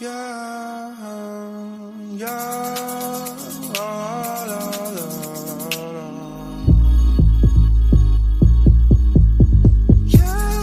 Yeah, yeah, la, la, la, la. Yeah,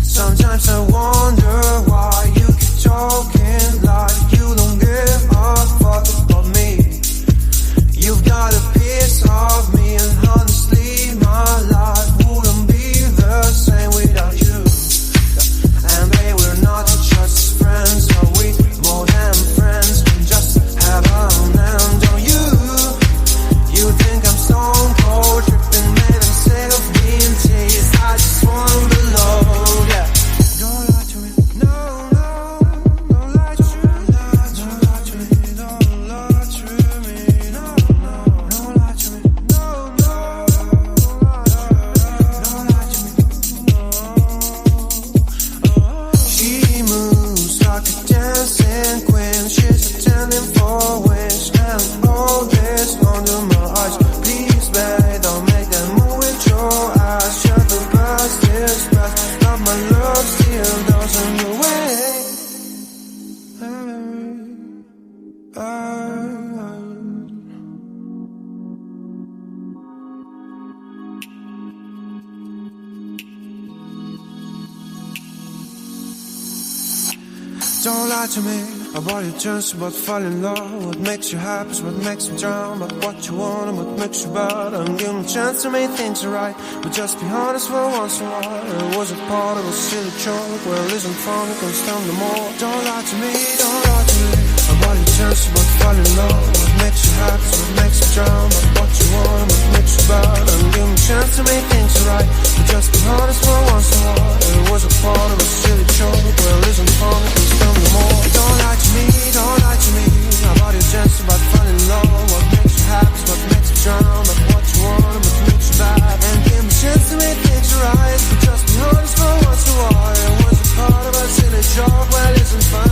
sometimes I wonder why you keep talking like you don't give a fuck about me. You've got a piece of me, and honestly my life wouldn't be the same without you. And babe, we're not just friends, are we more than friends? We just have an end on you. You think I'm stone cold, tripping, man, I'm sick of being teased. I just wanna be loved, yeah. Don't lie to me, no, no, don't lie to me, don't lie to me, don't lie to me, no, no, don't lie to me, no, no, don't lie to me, no. She moves like a dancing queen, she's attending for wish, and all this under my eyes. Please, babe, don't make that move with your eyes. Shut the past is past, but my love still doesn't away. Don't lie to me about your chance about falling in love. What makes you happy is what makes me drown. But what you want and what makes you bad. And give me a chance to make things right, but just be honest for once in a while. It was a part of a silly joke. Well, isn't fun, it can stand no more. Don't lie to me, don't lie to me about your chance about falling in love. What makes you happy is what makes you drown. But what you want and what makes you bad. And give me a chance to make things right, but just be honest for once in a while. It was a part of a silly joke. Well, isn't fun, it can stand no more. Don't lie to me, don't lie to me about your chance about falling in love. What makes you happy, what makes you drown. But what you want and what makes you bad. And give me a chance to make things right, but just be honest for once in a while. It was a part of a silly joke, well, isn't fun.